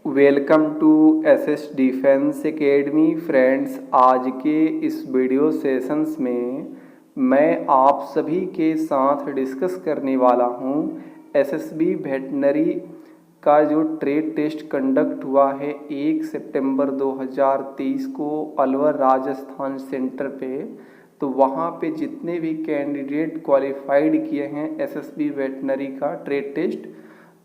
Welcome to SS defence academy friends. आज के इस वीडियो सेशंस में मैं आप सभी के साथ डिस्कस करने वाला हूं एसएसबी वेटनरी का जो ट्रेड टेस्ट कंडक्ट हुआ है 1 सितंबर 2023 को अलवर राजस्थान सेंटर पे। तो वहाँ पे जितने भी कैंडिडेट क्वालिफाइड किए हैं एसएसबी वेटनरी का ट्रेड टेस्ट,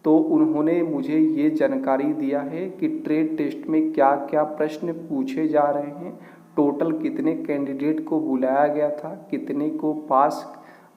तो उन्होंने मुझे ये जानकारी दिया है कि ट्रेड टेस्ट में क्या क्या प्रश्न पूछे जा रहे हैं, टोटल कितने कैंडिडेट को बुलाया गया था, कितने को पास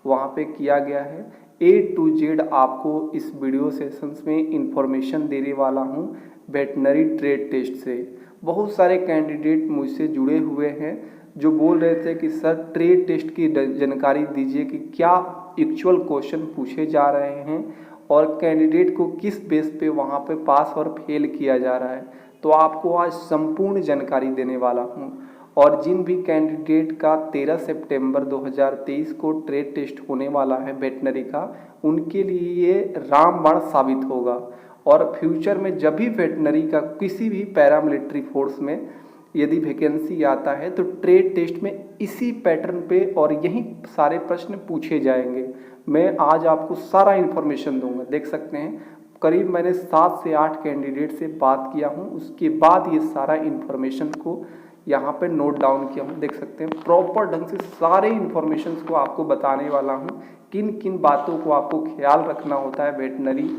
वहाँ पे किया गया है। A to Z आपको इस वीडियो सेशंस में इंफॉर्मेशन देने वाला हूँ वेटनरी ट्रेड टेस्ट से। बहुत सारे कैंडिडेट मुझसे जुड़े हुए हैं जो बोल रहे थे कि सर ट्रेड टेस्ट की जानकारी दीजिए कि क्या एक्चुअल क्वेश्चन पूछे जा रहे हैं और कैंडिडेट को किस बेस पे वहाँ पे पास और फेल किया जा रहा है। तो आपको आज संपूर्ण जानकारी देने वाला हूँ। और जिन भी कैंडिडेट का 13 सितंबर 2023 को ट्रेड टेस्ट होने वाला है वेटनरी का, उनके लिए ये रामबाण साबित होगा। और फ्यूचर में जब भी वेटनरी का किसी भी पैरामिलिट्री फोर्स में यदि वैकेंसी आता है तो ट्रेड टेस्ट में इसी पैटर्न पे और यही सारे प्रश्न पूछे जाएंगे। मैं आज आपको सारा इन्फॉर्मेशन दूंगा। देख सकते हैं करीब मैंने 7 से 8 कैंडिडेट से बात किया हूँ, उसके बाद ये सारा इन्फॉर्मेशन को यहाँ पे नोट डाउन किया हूँ। देख सकते हैं प्रॉपर ढंग से सारे इन्फॉर्मेशन को आपको बताने वाला हूँ, किन किन बातों को आपको ख्याल रखना होता है वेटनरी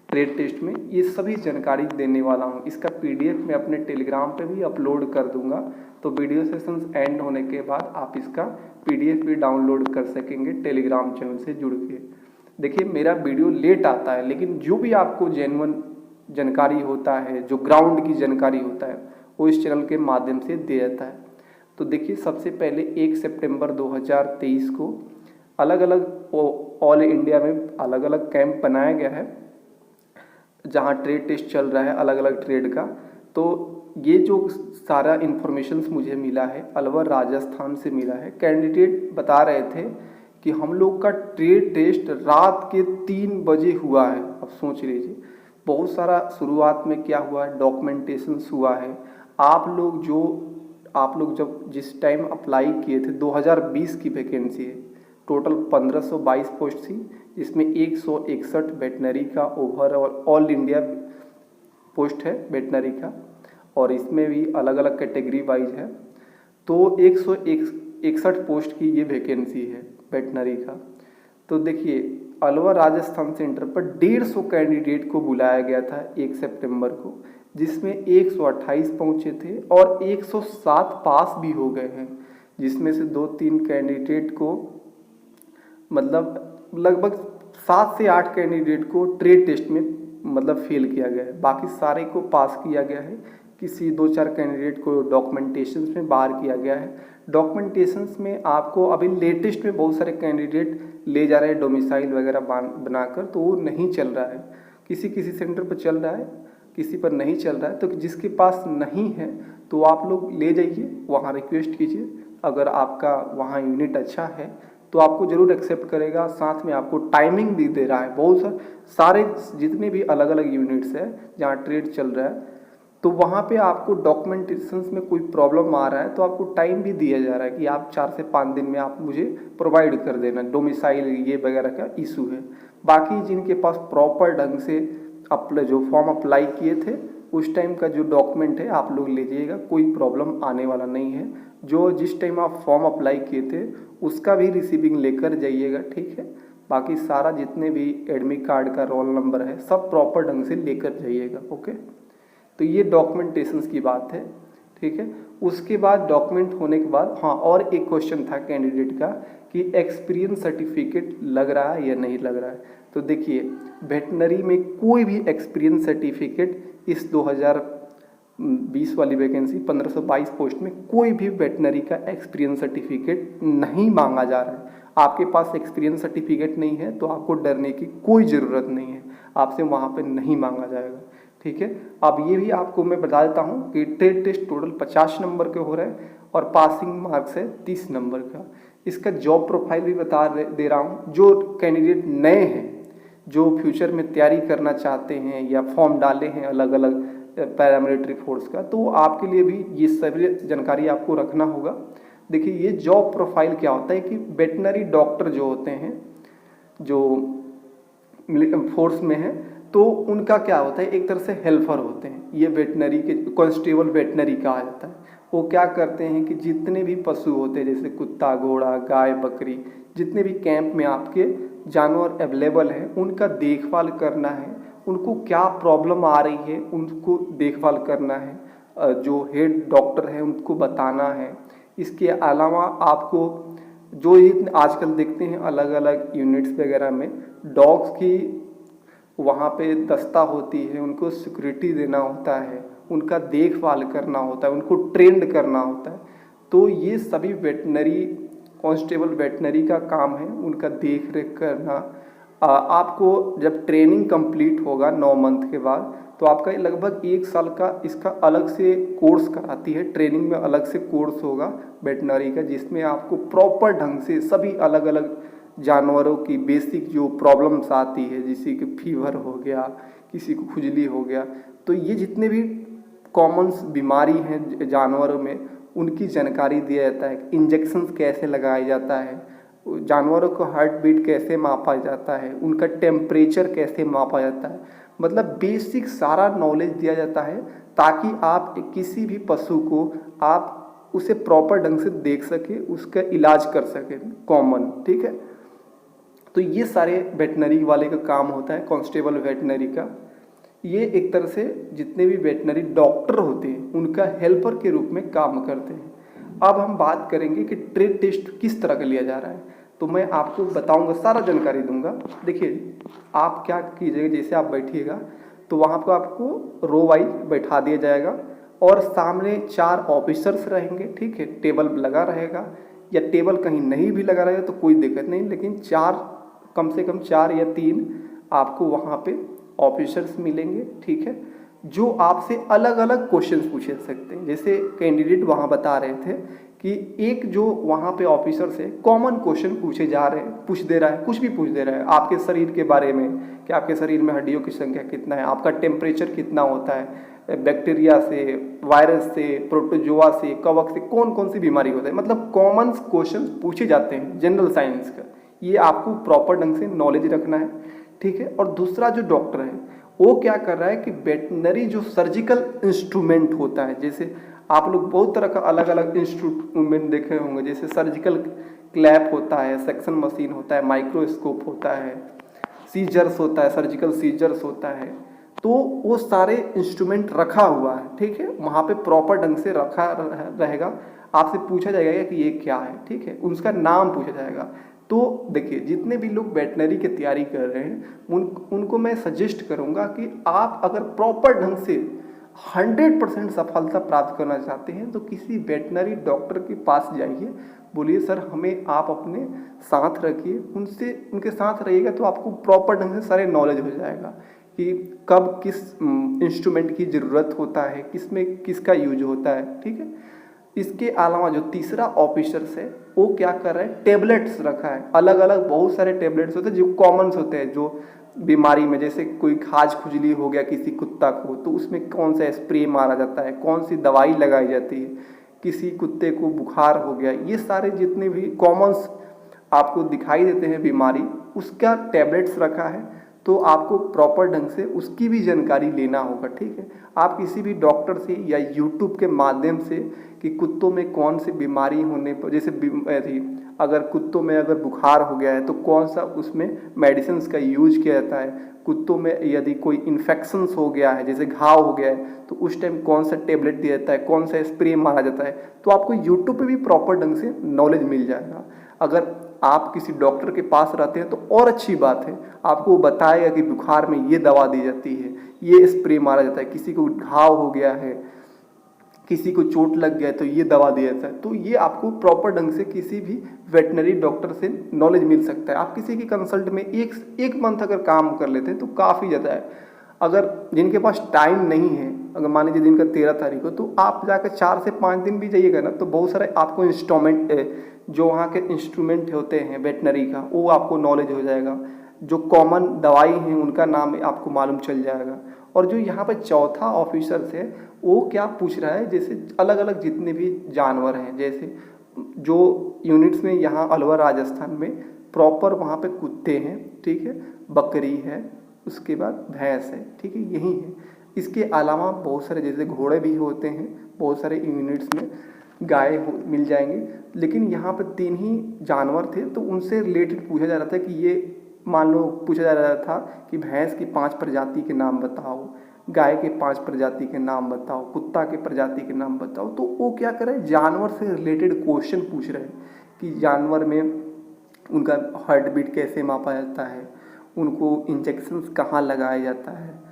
ट्रेड टेस्ट में, ये सभी जानकारी देने वाला हूँ। इसका PDF मैं अपने टेलीग्राम पे भी अपलोड कर दूंगा, तो वीडियो सेशंस एंड होने के बाद आप इसका PDF भी डाउनलोड कर सकेंगे टेलीग्राम चैनल से जुड़ के। देखिए मेरा वीडियो लेट आता है, लेकिन जो भी आपको जेन्युइन जानकारी होता है, जो ग्राउंड की जानकारी होता है, वो इस चैनल के माध्यम से दे जाता है। तो देखिए सबसे पहले 1 सितंबर 2023 को अलग अलग ऑल इंडिया में अलग अलग कैंप बनाया गया है जहाँ ट्रेड टेस्ट चल रहा है अलग अलग ट्रेड का। तो ये जो सारा इन्फॉर्मेशंस मुझे मिला है अलवर राजस्थान से मिला है। कैंडिडेट बता रहे थे कि हम लोग का ट्रेड टेस्ट रात के 3 बजे हुआ है। अब सोच लीजिए बहुत सारा शुरुआत में क्या हुआ है, डॉक्यूमेंटेशंस हुआ है। आप लोग जब जिस टाइम अप्लाई किए थे 2020 की वैकेंसी है, टोटल 1522 पोस्ट थी, जिसमें 161 वेटनरी का ओवरऑल ऑल इंडिया पोस्ट है वेटनरी का, और इसमें भी अलग अलग कैटेगरी वाइज है। तो 161 पोस्ट की ये वैकेंसी है वेटनरी का। तो देखिए अलवर राजस्थान सेंटर पर 150 कैंडिडेट को बुलाया गया था 1 सितंबर को, जिसमें 128 पहुंचे थे और 107 पास भी हो गए हैं, जिसमें से 2-3 कैंडिडेट को मतलब लगभग 7 से 8 कैंडिडेट को ट्रेड टेस्ट में मतलब फेल किया गया है, बाकी सारे को पास किया गया है। किसी 2-4 कैंडिडेट को डॉक्यूमेंटेशंस में बाहर किया गया है। डॉक्यूमेंटेशंस में आपको अभी लेटेस्ट में बहुत सारे कैंडिडेट ले जा रहे हैं डोमिसाइल वगैरह बनाकर, तो वो नहीं चल रहा है। किसी किसी सेंटर पर चल रहा है, किसी पर नहीं चल रहा है। तो जिसके पास नहीं है तो आप लोग ले जाइए, वहाँ रिक्वेस्ट कीजिए। अगर आपका वहाँ यूनिट अच्छा है तो आपको ज़रूर एक्सेप्ट करेगा। साथ में आपको टाइमिंग भी दे रहा है। बहुत सारे जितने भी अलग अलग यूनिट्स है जहाँ ट्रेड चल रहा है, तो वहाँ पे आपको डॉक्यूमेंटेशंस में कोई प्रॉब्लम आ रहा है तो आपको टाइम भी दिया जा रहा है कि आप 4 से 5 दिन में आप मुझे प्रोवाइड कर देना, डोमिसाइल ये वगैरह का इशू है। बाकी जिनके पास प्रॉपर ढंग से जो फॉर्म अप्लाई किए थे उस टाइम का जो डॉक्यूमेंट है आप लोग ले जाइएगा, कोई प्रॉब्लम आने वाला नहीं है। जो जिस टाइम आप फॉर्म अप्लाई किए थे उसका भी रिसीविंग लेकर जाइएगा, ठीक है। बाकी सारा जितने भी एडमिट कार्ड का रोल नंबर है सब प्रॉपर ढंग से लेकर जाइएगा, ओके। तो ये डॉक्यूमेंटेशंस की बात है, ठीक है। उसके बाद डॉक्यूमेंट होने के बाद हाँ, और एक क्वेश्चन था कैंडिडेट का कि एक्सपीरियंस सर्टिफिकेट लग रहा है या नहीं लग रहा है। तो देखिए वेटनरी में कोई भी एक्सपीरियंस सर्टिफिकेट इस 2020 वाली वैकेंसी 1522 पोस्ट में कोई भी वेटनरी का एक्सपीरियंस सर्टिफिकेट नहीं मांगा जा रहा है। आपके पास एक्सपीरियंस सर्टिफिकेट नहीं है तो आपको डरने की कोई ज़रूरत नहीं है, आपसे वहाँ पे नहीं मांगा जाएगा, ठीक है। अब ये भी आपको मैं बता देता हूँ कि ट्रेड टेस्ट टोटल 50 नंबर के हो रहे हैं और पासिंग मार्क्स है 30 नंबर का। इसका जॉब प्रोफाइल भी बता दे रहा हूँ। जो कैंडिडेट नए हैं, जो फ्यूचर में तैयारी करना चाहते हैं या फॉर्म डाले हैं अलग अलग पैरामिलिट्री फोर्स का, तो आपके लिए भी ये सभी जानकारी आपको रखना होगा। देखिए ये जॉब प्रोफाइल क्या होता है कि वेटनरी डॉक्टर जो होते हैं जो फोर्स में है, तो उनका क्या होता है, एक तरह से हेल्पर होते हैं। ये वेटनरी के कांस्टेबल वेटनरी कहा जाता है। वो क्या करते हैं कि जितने भी पशु होते हैं जैसे कुत्ता, घोड़ा, गाय, बकरी, जितने भी कैंप में आपके जानवर अवेलेबल हैं उनका देखभाल करना है। उनको क्या प्रॉब्लम आ रही है उनको देखभाल करना है, जो हेड डॉक्टर है उनको बताना है। इसके अलावा आपको जो ये आजकल देखते हैं अलग अलग यूनिट्स वगैरह में डॉग्स की वहाँ पे दस्ता होती है, उनको सिक्योरिटी देना होता है, उनका देखभाल करना होता है, उनको ट्रेंड करना होता है। तो ये सभी वेटनरी कांस्टेबल वेटनरी का काम है, उनका देख रेख करना। आपको जब ट्रेनिंग कंप्लीट होगा 9 मंथ के बाद, तो आपका लगभग 1 साल का इसका अलग से कोर्स कराती है। ट्रेनिंग में अलग से कोर्स होगा वेटनरी का, जिसमें आपको प्रॉपर ढंग से सभी अलग अलग जानवरों की बेसिक जो प्रॉब्लम्स आती है, जैसे कि फीवर हो गया, किसी को खुजली हो गया, तो ये जितने भी कॉमन बीमारी हैं जानवरों में उनकी जानकारी दिया जाता है। इंजेक्शन कैसे लगाया जाता है, जानवरों को हार्ट बीट कैसे मापा जाता है, उनका टेम्परेचर कैसे मापा जाता है, मतलब बेसिक सारा नॉलेज दिया जाता है ताकि आप किसी भी पशु को आप उसे प्रॉपर ढंग से देख सके, उसका इलाज कर सके कॉमन। ठीक है, तो ये सारे वेटनरी वाले का काम होता है, कांस्टेबल वेटनरी का। ये एक तरह से जितने भी वेटनरी डॉक्टर होते हैं उनका हेल्पर के रूप में काम करते हैं। अब हम बात करेंगे कि ट्रेड टेस्ट किस तरह का लिया जा रहा है, तो मैं आपको बताऊंगा, सारा जानकारी दूंगा। देखिए आप क्या कीजिएगा, जैसे आप बैठिएगा तो वहाँ पर आपको रो वाइज बैठा दिया जाएगा और सामने 4 ऑफिसर्स रहेंगे। ठीक है, टेबल लगा रहेगा या टेबल कहीं नहीं भी लगा रहेगा तो कोई दिक्कत नहीं, लेकिन 4 कम से कम 4 या 3 आपको वहाँ पे ऑफिसर्स मिलेंगे। ठीक है, जो आपसे अलग अलग क्वेश्चंस पूछ सकते हैं। जैसे कैंडिडेट वहाँ बता रहे थे कि एक जो वहाँ पे ऑफिसर से कॉमन क्वेश्चन पूछे जा रहे हैं, पूछ दे रहा है, कुछ भी पूछ दे रहा है आपके शरीर के बारे में कि आपके शरीर में हड्डियों की संख्या कितना है, आपका टेम्परेचर कितना होता है, बैक्टीरिया से, वायरस से, प्रोटोजोआ से, कवक से कौन कौन सी बीमारी होता है, मतलब कॉमन क्वेश्चन पूछे जाते हैं जनरल साइंस का। ये आपको प्रॉपर ढंग से नॉलेज रखना है। ठीक है, और दूसरा जो डॉक्टर है वो क्या कर रहा है कि वेटनरी जो सर्जिकल इंस्ट्रूमेंट होता है, जैसे आप लोग बहुत तरह का अलग अलग इंस्ट्रूमेंट देखे होंगे, जैसे सर्जिकल क्लैप होता है, सेक्शन मशीन होता है, माइक्रोस्कोप होता है, सीजर्स होता है, सर्जिकल सीजर्स होता है, तो वो सारे इंस्ट्रूमेंट रखा हुआ है। ठीक है, वहाँ पे प्रॉपर ढंग से रखा रहेगा। आपसे पूछा जाएगा कि ये क्या है, ठीक है, उसका नाम पूछा जाएगा। तो देखिए जितने भी लोग वेटनरी की तैयारी कर रहे हैं उनको मैं सजेस्ट करूंगा कि आप अगर प्रॉपर ढंग से 100% सफलता प्राप्त करना चाहते हैं तो किसी वेटनरी डॉक्टर के पास जाइए, बोलिए सर हमें आप अपने साथ रखिए, उनके साथ रहिएगा तो आपको प्रॉपर ढंग से सारे नॉलेज हो जाएगा कि कब किस इंस्ट्रूमेंट की ज़रूरत होता है, किसमें किसका यूज होता है। ठीक है, इसके अलावा जो तीसरा ऑफिसर्स है वो क्या कर रहा है, टेबलेट्स रखा है, अलग अलग बहुत सारे टेबलेट्स होते हैं जो कॉमन्स होते हैं, जो बीमारी में जैसे कोई खाज खुजली हो गया किसी कुत्ता को तो उसमें कौन सा स्प्रे मारा जाता है, कौन सी दवाई लगाई जाती है, किसी कुत्ते को बुखार हो गया, ये सारे जितने भी कॉमन्स आपको दिखाई देते हैं बीमारी, उसका टेबलेट्स रखा है। तो आपको प्रॉपर ढंग से उसकी भी जानकारी लेना होगा। ठीक है, आप किसी भी डॉक्टर से या यूट्यूब के माध्यम से कि कुत्तों में कौन सी बीमारी होने पर, जैसे अगर कुत्तों में अगर बुखार हो गया है तो कौन सा उसमें मेडिसिन का यूज किया जाता है, कुत्तों में यदि कोई इन्फेक्शंस हो गया है, जैसे घाव हो गया है तो उस टाइम कौन सा टेबलेट दिया जाता है, कौन सा स्प्रे मारा जाता है, तो आपको यूट्यूब पे भी प्रॉपर ढंग से नॉलेज मिल जाएगा। अगर आप किसी डॉक्टर के पास रहते हैं तो और अच्छी बात है, आपको वो बताएगा कि बुखार में ये दवा दी जाती है, ये स्प्रे मारा जाता है, किसी को घाव हो गया है, किसी को चोट लग गया है तो ये दवा दिया जाता है। तो ये आपको प्रॉपर ढंग से किसी भी वेटनरी डॉक्टर से नॉलेज मिल सकता है। आप किसी की कंसल्ट में एक मंथ अगर काम कर लेते हैं तो काफ़ी ज़्यादा है। अगर जिनके पास टाइम नहीं है, अगर मान लीजिए दिन का 13 तारीख हो तो आप जाकर 4 से 5 दिन भी जाइएगा ना तो बहुत सारे आपको इंस्ट्रूमेंट जो वहाँ के इंस्ट्रूमेंट होते हैं वेटनरी का वो आपको नॉलेज हो जाएगा। जो कॉमन दवाई हैं उनका नाम आपको मालूम चल जाएगा। और जो यहाँ पे चौथा ऑफिसर है वो क्या पूछ रहा है, जैसे अलग अलग जितने भी जानवर हैं, जैसे जो यूनिट्स में यहाँ अलवर राजस्थान में प्रॉपर वहाँ पे कुत्ते हैं, ठीक है, बकरी है, उसके बाद भैंस है, ठीक है, यही है। इसके अलावा बहुत सारे जैसे घोड़े भी होते हैं, बहुत सारे यूनिट्स में गाय मिल जाएंगे, लेकिन यहाँ पे 3 ही जानवर थे तो उनसे रिलेटेड पूछा जा रहा था कि ये मान लो पूछा जा रहा था कि भैंस की 5 प्रजाति के नाम बताओ, गाय के 5 प्रजाति के नाम बताओ, कुत्ता के प्रजाति के नाम बताओ। तो वो क्या कर रहे हैं, जानवर से रिलेटेड क्वेश्चन पूछ रहे हैं कि जानवर में उनका हार्ट बीट कैसे मापा जाता है, उनको इंजेक्शंस कहाँ लगाया जाता है।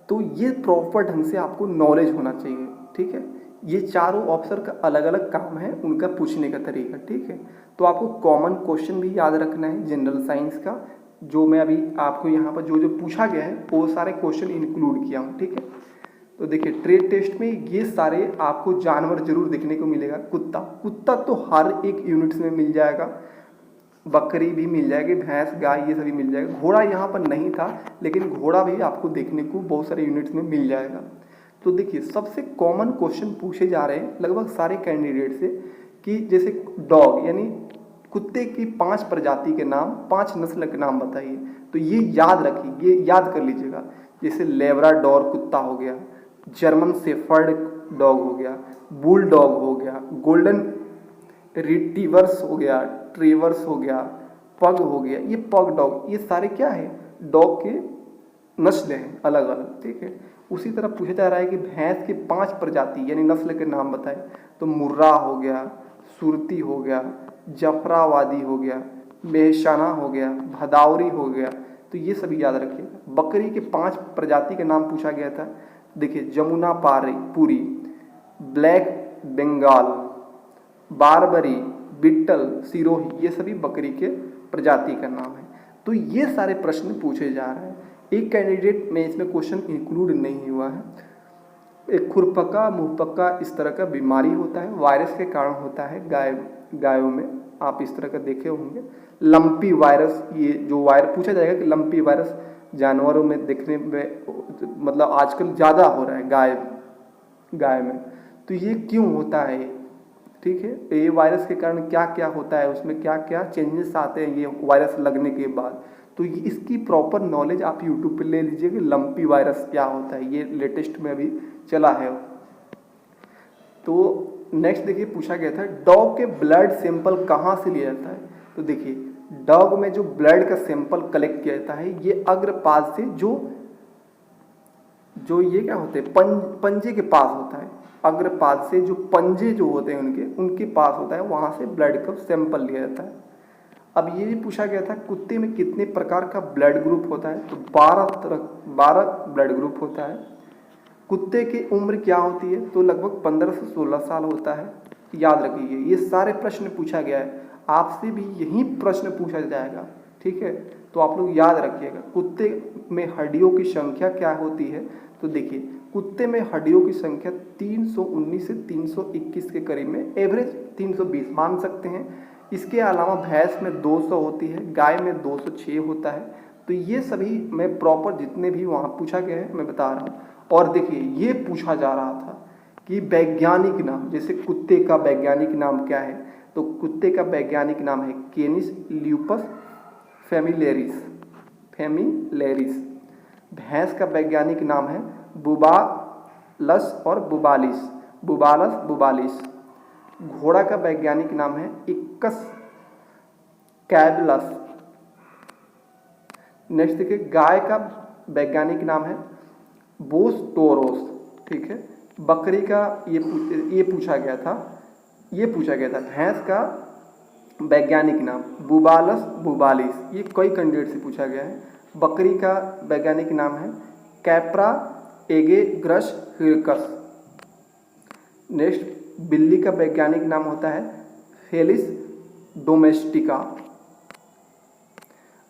तो ये प्रॉपर ढंग से आपको नॉलेज होना चाहिए, ठीक है। ये चारों ऑफिसर का अलग अलग काम है, उनका पूछने का तरीका, ठीक है। तो आपको कॉमन क्वेश्चन भी याद रखना है जनरल साइंस का, जो मैं अभी आपको यहाँ पर जो जो पूछा गया है वो सारे क्वेश्चन इंक्लूड किया हूँ, ठीक है। तो देखिए ट्रेड टेस्ट में ये सारे आपको जानवर जरूर देखने को मिलेगा। कुत्ता तो हर एक यूनिट्स में मिल जाएगा, बकरी भी मिल जाएगी, भैंस गाय ये सभी मिल जाएगा। घोड़ा यहाँ पर नहीं था, लेकिन घोड़ा भी आपको देखने को बहुत सारे यूनिट्स में मिल जाएगा। तो देखिए सबसे कॉमन क्वेश्चन पूछे जा रहे हैं लगभग सारे कैंडिडेट से कि जैसे डॉग यानी कुत्ते की 5 प्रजाति के नाम, 5 नस्ल के नाम बताइए। तो ये याद रखिए, ये याद कर लीजिएगा। जैसे लेब्राडोर कुत्ता हो गया, जर्मन शेफर्ड डॉग हो गया, बुल डॉग हो गया, गोल्डन रिट्रीवर्स हो गया, ट्रीवर्स हो गया, पग हो गया, ये पग डॉग, ये सारे क्या है, डॉग के नस्ल हैं अलग अलग, ठीक है। उसी तरह पूछा जा रहा है कि भैंस के 5 प्रजाति यानी नस्ल के नाम बताए। तो मुर्रा हो गया, सुरती हो गया, जफरावादी हो गया, मेहसाना हो गया, भदावरी हो गया। तो ये सभी याद रखिएगा। बकरी के 5 प्रजाति के नाम पूछा गया था। देखिए जमुना पूरी, ब्लैक बंगाल, बारबरी, बिट्टल, सिरोही, ये सभी बकरी के प्रजाति का नाम है। तो ये सारे प्रश्न पूछे जा रहे हैं। एक कैंडिडेट में इसमें क्वेश्चन इंक्लूड नहीं हुआ है। एक खुरपका मुंहपका इस तरह का बीमारी होता है, वायरस के कारण होता है गायों में, आप इस तरह का देखे होंगे। लंपी वायरस, ये जो वायरस पूछा जाएगा कि लंपी वायरस जानवरों में देखने में मतलब आजकल ज़्यादा हो रहा है गाय में, तो ये क्यों होता है, ठीक है। ये वायरस के कारण क्या क्या होता है, उसमें क्या क्या चेंजेस आते हैं ये वायरस लगने के बाद। तो इसकी प्रॉपर नॉलेज आप यूट्यूब पे ले लीजिए कि लंपी वायरस क्या होता है, ये लेटेस्ट में अभी चला है। तो नेक्स्ट देखिए पूछा गया था डॉग के ब्लड सैंपल कहाँ से लिया जाता है। तो देखिए डॉग में जो ब्लड का सैंपल कलेक्ट किया जाता है ये अग्रपाद से जो ये क्या होते हैं पंजे के पास होता है। अग्रपाद से जो पंजे जो होते हैं उनके पास होता है, वहाँ से ब्लड का सैंपल लिया जाता है। अब ये भी पूछा गया था कुत्ते में कितने प्रकार का ब्लड ग्रुप होता है। तो 12 ब्लड ग्रुप होता है। कुत्ते की उम्र क्या होती है, तो लगभग 15 से 16 साल होता है। याद रखिए ये सारे प्रश्न पूछा गया है, आपसे भी यही प्रश्न पूछा जाएगा, ठीक है। तो आप लोग याद रखिएगा। कुत्ते में हड्डियों की संख्या क्या होती है। तो देखिए कुत्ते में हड्डियों की संख्या 319 से 321 के करीब में, एवरेज 320 मान सकते हैं। इसके अलावा भैंस में 200 होती है, गाय में 206 होता है। तो ये सभी मैं प्रॉपर जितने भी वहाँ पूछा गया है मैं बता रहा हूँ। और देखिए ये पूछा जा रहा था कि वैज्ञानिक नाम, जैसे कुत्ते का वैज्ञानिक नाम क्या है। तो कुत्ते का वैज्ञानिक नाम है केनिस ल्यूपस फेमिलेरिस। भैंस का वैज्ञानिक नाम है बुबालस और बुबालिस। घोड़ा का वैज्ञानिक नाम है इक्कस कैबलस। नेक्स्ट देखिए गाय का वैज्ञानिक नाम है बोस टोरोस, ठीक है। बकरी का ये पूछा गया था। भैंस का वैज्ञानिक नाम बुबालिस, ये कई कैंडिडेट से पूछा गया है। बकरी का वैज्ञानिक नाम है कैप्रा एगेग्रस हिरकस। नेक्स्ट बिल्ली का वैज्ञानिक नाम होता है फेलिस डोमेस्टिका।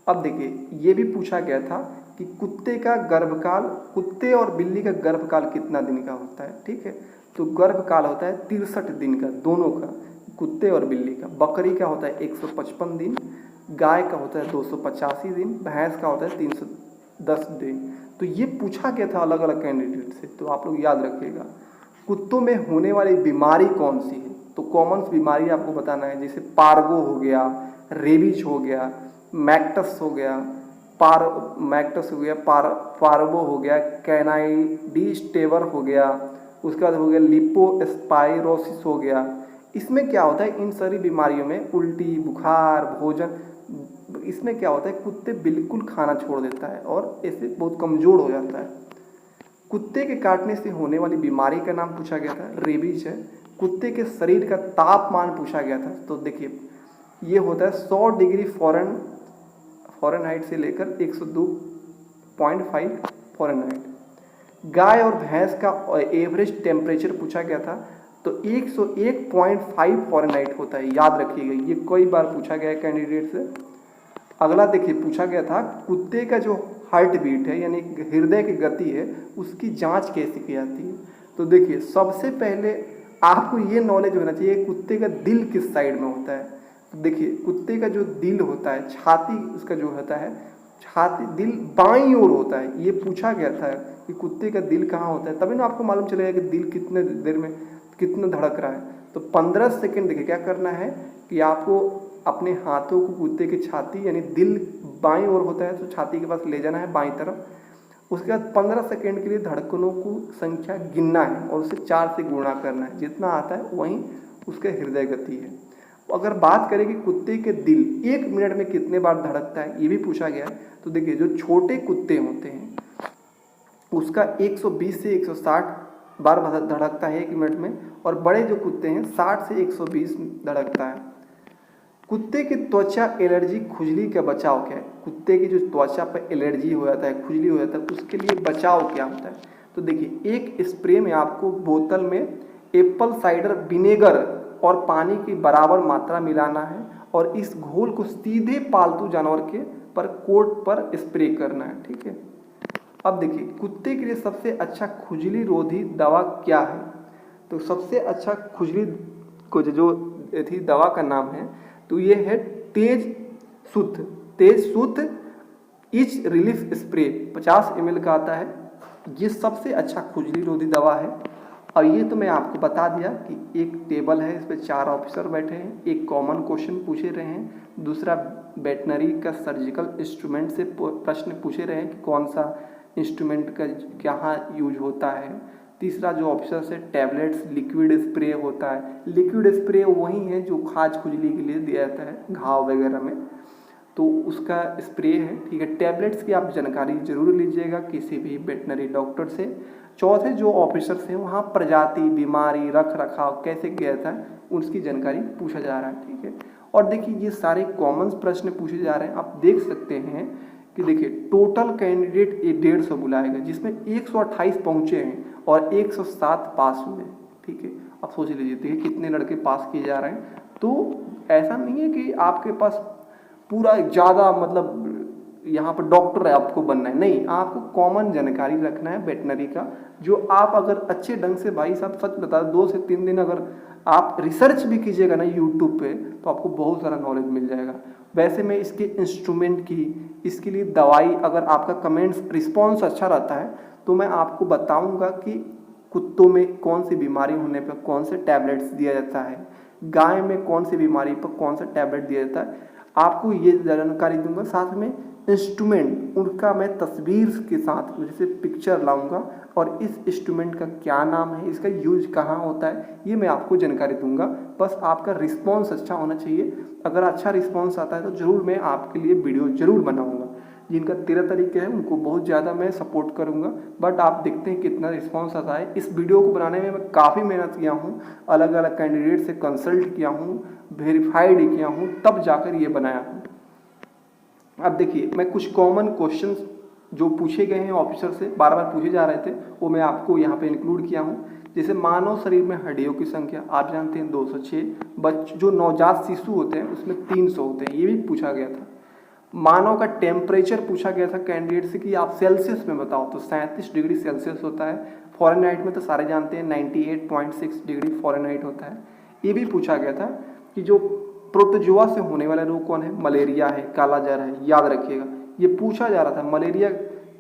अब देखिए ये भी पूछा गया था कि कुत्ते और बिल्ली का गर्भकाल कितना दिन का होता है, ठीक है। तो गर्भकाल होता है 63 दिन का, दोनों का, कुत्ते और बिल्ली का। बकरी का होता है 155 दिन, गाय का होता है 285 दिन, भैंस का होता है 310 दिन। तो ये पूछा गया था अलग अलग कैंडिडेट से, तो आप लोग याद रखिएगा। कुत्तों में होने वाली बीमारी कौन सी है, तो कॉमन बीमारी आपको बताना है, जैसे पार्गो हो गया, रेबीज हो गया, मैक्टस हो गया, पार्वो हो गया, कैनाइडिस्टेबर हो गया, उसके बाद हो गया लिपोस्पाइरोसिस हो गया। इसमें क्या होता है, इन सारी बीमारियों में उल्टी, बुखार, भोजन, इसमें क्या होता है, कुत्ते बिल्कुल खाना छोड़ देता है और ऐसे बहुत कमज़ोर हो जाता है। कुत्ते के काटने से होने वाली बीमारी का नाम पूछा गया था, रेबीज है। कुत्ते के शरीर का तापमान पूछा गया था, तो देखिए ये होता है 100 डिग्री फ़ारेनहाइट से लेकर 102.5 फ़ारेनहाइट। गाय और भैंस का एवरेज टेम्परेचर पूछा गया था, तो 101.5 फ़ारेनहाइट होता है, याद रखिएगा, ये कई बार पूछा गया है कैंडिडेट से। अगला देखिए पूछा गया था, कुत्ते का जो हार्ट बीट है यानी हृदय की गति है, उसकी जांच कैसे की जाती है। तो देखिए सबसे पहले आपको ये नॉलेज होना चाहिए कुत्ते का दिल किस साइड में होता है। तो देखिए कुत्ते का जो दिल होता है, छाती उसका जो होता है, छाती दिल बाईं ओर होता है। ये पूछा गया था कि कुत्ते का दिल कहाँ होता है, तभी ना आपको मालूम चलेगा कि दिल कितने देर में कितना धड़क रहा है। तो 15 सेकंड देखिए क्या करना है कि आपको अपने हाथों को कुत्ते की छाती यानी दिल बाईं ओर होता है तो छाती के पास ले जाना है बाईं तरफ। उसके बाद 15 सेकंड के लिए धड़कनों को संख्या गिनना है और उसे 4 से गुणा करना है, जितना आता है वहीं उसके हृदय गति है। अगर बात करें कि कुत्ते के दिल 1 मिनट में कितने बार धड़कता है, ये भी पूछा गया है। तो देखिए जो छोटे कुत्ते होते हैं उसका 120 से 160 बार धड़कता है 1 मिनट में, और बड़े जो कुत्ते हैं 60 से 120 धड़कता है। कुत्ते की त्वचा एलर्जी खुजली का बचाव क्या है, कुत्ते की जो त्वचा पर एलर्जी हो जाता है, खुजली हो जाता है, उसके लिए बचाव क्या होता है। तो देखिए एक स्प्रे में आपको बोतल में एप्पल साइडर विनेगर और पानी की बराबर मात्रा मिलाना है और इस घोल को सीधे पालतू जानवर के पर कोट पर स्प्रे करना है, ठीक है। अब देखिए कुत्ते के लिए सबसे अच्छा खुजली रोधी दवा क्या है, तो सबसे अच्छा खुजली को जो थी दवा का नाम है, तो ये है तेज शुद्ध इच रिलीफ स्प्रे 50 ml का आता है। ये सबसे अच्छा खुजली रोधी दवा है। और ये तो मैं आपको बता दिया कि एक टेबल है, इस पर 4 ऑफिसर बैठे हैं, एक कॉमन क्वेश्चन पूछे रहे हैं, दूसरा वेटनरी का सर्जिकल इंस्ट्रूमेंट से प्रश्न पूछे रहे हैं कि कौन सा इंस्ट्रूमेंट का कहाँ यूज होता है, तीसरा जो ऑप्शन है टैबलेट्स लिक्विड स्प्रे होता है। लिक्विड स्प्रे वही है जो खाज खुजली के लिए दिया जाता है घाव वगैरह में, तो उसका स्प्रे है, ठीक है। टैबलेट्स की आप जानकारी जरूर लीजिएगा किसी भी वेटनरी डॉक्टर से। चौथे जो ऑफिसर्स हैं वहाँ प्रजाति, बीमारी, रख रखाव कैसे किया जाता है उसकी जानकारी पूछा जा रहा है, ठीक है। और देखिए ये सारे कॉमन प्रश्न पूछे जा रहे हैं, आप देख सकते हैं कि देखिए टोटल कैंडिडेट 150 बुलाए गए, जिसमें 128 पहुँचे हैं और 107 पास हुए, ठीक है। अब सोच लीजिए देखिए कितने लड़के पास किए जा रहे हैं। तो ऐसा नहीं है कि आपके पास पूरा ज़्यादा मतलब यहाँ पर डॉक्टर है आपको बनना है, नहीं, आपको कॉमन जानकारी रखना है वेटनरी का, जो आप अगर अच्छे ढंग से, भाई साहब सच बता 2 से 3 दिन अगर आप रिसर्च भी कीजिएगा ना यूट्यूब पे, तो आपको बहुत सारा नॉलेज मिल जाएगा। वैसे मैं इसके इंस्ट्रूमेंट की, इसके लिए दवाई, अगर आपका कमेंट्स रिस्पॉन्स अच्छा रहता है तो मैं आपको बताऊँगा कि कुत्तों में कौन सी बीमारी होने पर कौन से टैबलेट्स दिया जाता है, गाय में कौन सी बीमारी पर कौन सा टैबलेट दिया जाता है, आपको ये जानकारी दूंगा। साथ में इंस्ट्रूमेंट उनका मैं तस्वीर के साथ जैसे पिक्चर लाऊंगा और इस इंस्ट्रूमेंट का क्या नाम है, इसका यूज कहाँ होता है, ये मैं आपको जानकारी दूंगा। बस आपका रिस्पॉन्स अच्छा होना चाहिए। अगर अच्छा रिस्पॉन्स आता है तो ज़रूर मैं आपके लिए वीडियो ज़रूर बनाऊंगा। जिनका 13 तरीके हैं उनको बहुत ज़्यादा मैं सपोर्ट करूंगा, बट आप देखते हैं कितना रिस्पॉन्स आता है। इस वीडियो को बनाने में मैं काफ़ी मेहनत किया हूँ, अलग अलग कैंडिडेट से कंसल्ट किया हूँ, वेरीफाइड किया हूँ, तब जाकर ये बनाया हूँ। अब देखिए मैं कुछ कॉमन क्वेश्चंस जो पूछे गए हैं ऑफिसर से, बार बार पूछे जा रहे थे, वो मैं आपको यहाँ पे इंक्लूड किया हूँ। जैसे मानव शरीर में हड्डियों की संख्या आप जानते हैं 206, जो नवजात शिशु होते हैं उसमें 300 होते हैं, ये भी पूछा गया था। मानव का टेम्परेचर पूछा गया था कैंडिडेट से कि आप सेल्सियस में बताओ, तो 37 डिग्री सेल्सियस होता है। फ़ारेनहाइट में तो सारे जानते हैं 98.6 डिग्री फ़ारेनहाइट होता है। ये भी पूछा गया था कि जो प्रोटोजोआ से होने वाला रोग कौन है? मलेरिया है, काला जार है, याद रखिएगा। ये पूछा जा रहा था मलेरिया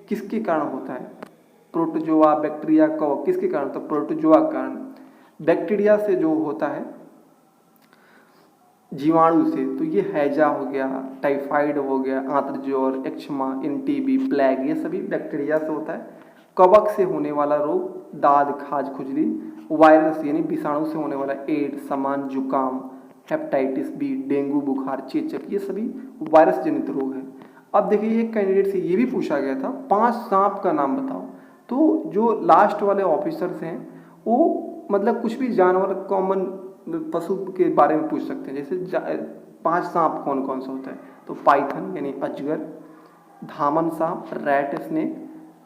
किसके कारण होता है? प्रोटोजोआ, बैक्टीरिया, कवक, किसके कारण? तो प्रोटोजोआ के कारण। बैक्टीरिया से जो होता है जीवाणु से, तो ये हैजा हो गया, टाइफाइड हो गया, आंत्रज्वर, एक्जिमा, टीबी, प्लेग, ये सभी बैक्टीरिया से होता है। कवक से होने वाला रोग दाद, खाज, खुजली। वायरस यानी विषाणु से होने वाला एड्स, समान, जुकाम, हेपेटाइटिस बी, डेंगू बुखार, चेचक, ये सभी वायरस जनित रोग है। अब देखिए एक कैंडिडेट से ये भी पूछा गया था 5 सांप का नाम बताओ। तो जो लास्ट वाले ऑफिसर्स हैं वो मतलब कुछ भी जानवर, कॉमन पशु के बारे में पूछ सकते हैं। जैसे 5 सांप कौन कौन सा होता है? तो पाइथन यानी अजगर, धामन सांप, रैट स्नेक,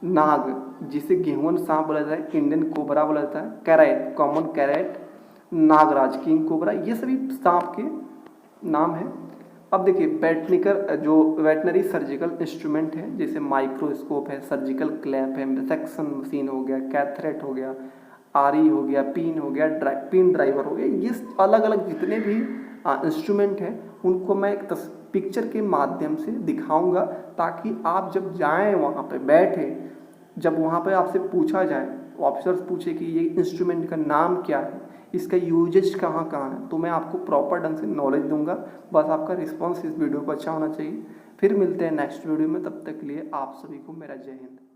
नाग जिसे गेहूं सांप बोला जाता है, इंडियन कोबरा बोला जाता है, कैरेट, कॉमन कैरेट, नागराज, किंग कोबरा, ये सभी सांप के नाम है। अब देखिए वेटनरी सर्जिकल इंस्ट्रूमेंट है, जैसे माइक्रोस्कोप है, सर्जिकल क्लैंप है, सेक्शन मशीन हो गया, कैथरेट हो गया, आरी हो गया, पिन हो गया, पिन ड्राइवर हो गया, ये अलग अलग जितने भी इंस्ट्रूमेंट हैं उनको मैं एक पिक्चर के माध्यम से दिखाऊंगा, ताकि आप जब जाएं वहाँ पे बैठे, जब वहाँ पे आपसे पूछा जाए, ऑफिसर्स पूछे कि ये इंस्ट्रूमेंट का नाम क्या है, इसका यूजेज कहाँ कहाँ है, तो मैं आपको प्रॉपर ढंग से नॉलेज दूंगा। बस आपका रिस्पॉन्स इस वीडियो को अच्छा होना चाहिए। फिर मिलते हैं नेक्स्ट वीडियो में, तब तक के लिए आप सभी को मेरा जय हिंद।